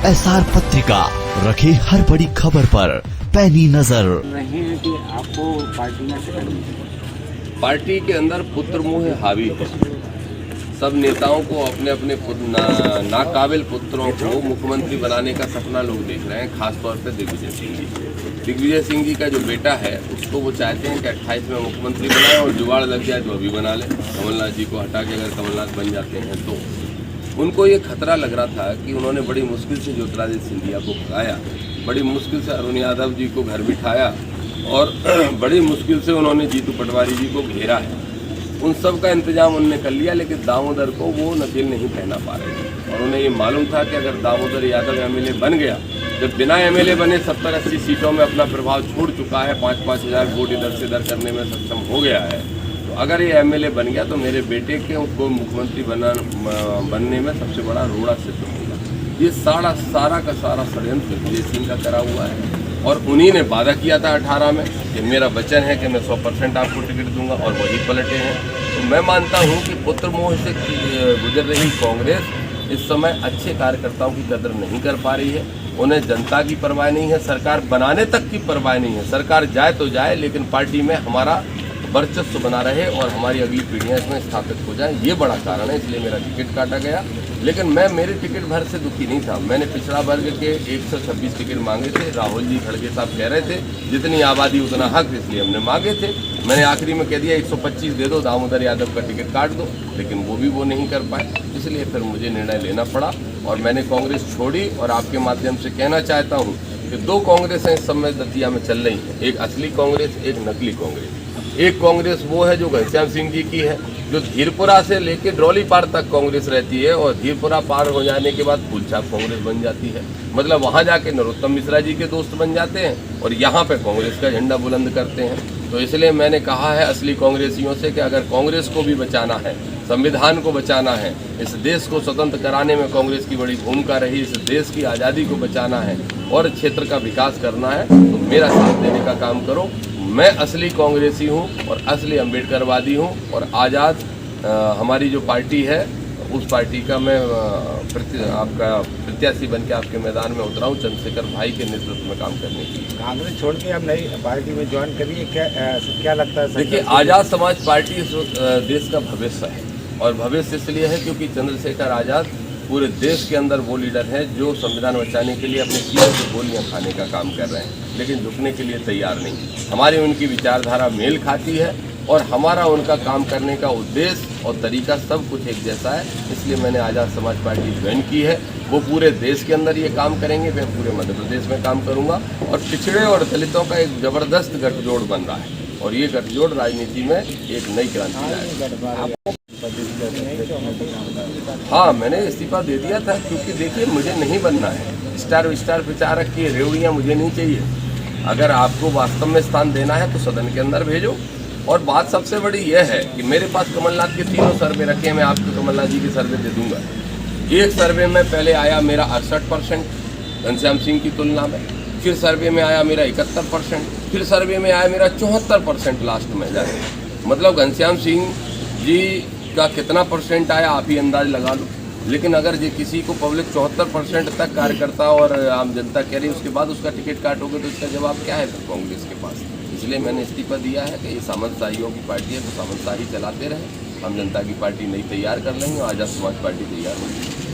SR पत्रिका रखे हर बड़ी खबर पर पैनी नजर। नहीं है कि आपको पार्टी में टिकट मिले। पार्टी के अंदर पुत्र मोह हावी है। सब नेताओं को अपने अपने नाकाबिल पुत्रों को मुख्यमंत्री बनाने का सपना लोग देख रहे हैं, खासतौर पर दिग्विजय सिंह जी। दिग्विजय सिंह जी का जो बेटा है उसको वो चाहते हैं कि 28 में मुख्यमंत्री बनाए और जुगाड़ लग जाए तो अभी बना ले। कमलनाथ जी को हटा के अगर कमलनाथ बन जाते हैं तो उनको ये खतरा लग रहा था कि उन्होंने बड़ी मुश्किल से ज्योतिरादित्य सिंधिया को भगाया, बड़ी मुश्किल से अरुण यादव जी को घर बिठाया और बड़ी मुश्किल से उन्होंने जीतू पटवारी जी को घेरा है। उन सब का इंतजाम उन्होंने कर लिया, लेकिन दामोदर को वो नकेल नहीं पहना पा रहे थे। और उन्हें ये मालूम था कि अगर दामोदर यादव MLA बन गया, जब बिना MLA बने 70-80 सीटों में अपना प्रभाव छोड़ चुका है, 5-5 हज़ार वोट इधर से इधर करने में सक्षम हो गया है, तो अगर ये MLA बन गया तो मेरे बेटे के उनको मुख्यमंत्री बनने में सबसे बड़ा रोड़ा सिद्ध होगा। ये सारा का सारा षड्यंत्र विजय सिंह का करा हुआ है और उन्हीं ने वादा किया था 18 में कि मेरा वचन है कि मैं 100% आपको टिकट दूंगा और वही पलटे हैं। तो मैं मानता हूं कि पुत्र मोह से गुजर रही कांग्रेस इस समय अच्छे कार्यकर्ताओं की कदर नहीं कर पा रही है। उन्हें जनता की परवाह नहीं है, सरकार बनाने तक की परवाह नहीं है। सरकार जाए तो जाए, लेकिन पार्टी में हमारा वर्चस्व बना रहे और हमारी अगली पीढ़ियां इसमें स्थापित हो जाएं, ये बड़ा कारण है। इसलिए मेरा टिकट काटा गया, लेकिन मैं मेरे टिकट भर से दुखी नहीं था। मैंने पिछड़ा वर्ग के 126 टिकट मांगे थे। राहुल जी खड़गे साहब कह रहे थे जितनी आबादी उतना हक, इसलिए हमने मांगे थे। मैंने आखिरी में कह दिया 125 दे दो, दामोदर यादव का टिकट काट दो, लेकिन वो नहीं कर पाए। इसलिए फिर मुझे निर्णय लेना पड़ा और मैंने कांग्रेस छोड़ी। और आपके माध्यम से कहना चाहता हूँ कि 2 कांग्रेसें इस समय दतिया में चल रही हैं, एक असली कांग्रेस, एक नकली कांग्रेस। एक कांग्रेस वो है जो घनश्याम सिंह जी की है, जो धीरपुरा से लेके ड्रॉली पार तक कांग्रेस रहती है और धीरपुरा पार हो जाने के बाद फूलछाप कांग्रेस बन जाती है। मतलब वहाँ जाके नरोत्तम मिश्रा जी के दोस्त बन जाते हैं और यहाँ पे कांग्रेस का झंडा बुलंद करते हैं। तो इसलिए मैंने कहा है असली कांग्रेसियों से कि अगर कांग्रेस को भी बचाना है, संविधान को बचाना है, इस देश को स्वतंत्र कराने में कांग्रेस की बड़ी भूमिका रही, इस देश की आज़ादी को बचाना है और क्षेत्र का विकास करना है, तो मेरा साथ देने का काम करो। मैं असली कांग्रेसी हूँ और असली अम्बेडकरवादी हूँ और आज़ाद हमारी जो पार्टी है उस पार्टी का मैं आपका प्रत्याशी बन के आपके मैदान में उतरा हूँ चंद्रशेखर भाई के नेतृत्व में काम करने के लिए। कांग्रेस छोड़ के अब नई पार्टी में ज्वाइन करिए, क्या लगता है? देखिए, आज़ाद समाज पार्टी इस देश का भविष्य है और भविष्य इसलिए है क्योंकि चंद्रशेखर आज़ाद पूरे देश के अंदर वो लीडर हैं जो संविधान बचाने के लिए अपने सीने से गोलियां खाने का काम कर रहे हैं, लेकिन झुकने के लिए तैयार नहीं। हमारी उनकी विचारधारा मेल खाती है और हमारा उनका काम करने का उद्देश्य और तरीका सब कुछ एक जैसा है। इसलिए मैंने आज़ाद समाज पार्टी ज्वाइन की है। वो पूरे देश के अंदर ये काम करेंगे, मैं पूरे मध्य प्रदेश में काम करूँगा और पिछड़े और दलितों का एक ज़बरदस्त गठजोड़ बन रहा है और ये गठजोड़ राजनीति में एक नई क्रांति लाएगा। हाँ, मैंने इस्तीफा दे दिया था क्योंकि देखिए मुझे नहीं बनना है। स्टार प्रचारक की रेवड़ियाँ मुझे नहीं चाहिए। अगर आपको वास्तव में स्थान देना है तो सदन के अंदर भेजो। और बात सबसे बड़ी यह है कि मेरे पास कमलनाथ के 3 सर्वे रखे हैं, मैं आपको कमलनाथ जी के सर्वे दे दूंगा। एक सर्वे में पहले आया मेरा 68% घनश्याम सिंह की तुलना में, फिर सर्वे में आया मेरा 71%, फिर सर्वे में आया मेरा 74% लास्ट में जाके। मतलब घनश्याम सिंह जी का कितना परसेंट आया आप ही अंदाज लगा लो। लेकिन अगर ये किसी को पब्लिक 74% तक कार्यकर्ता और आम जनता कह रही है उसके बाद उसका टिकट काटोगे तो इसका जवाब क्या है फिर कांग्रेस के पास? इसलिए मैंने इस्तीफा दिया है कि ये सामंतशाहियों की पार्टी है तो सामंतशाही चलाते रहे। हम जनता की पार्टी नई तैयार कर लेंगे और आज़ाद समाज पार्टी तैयार होगी।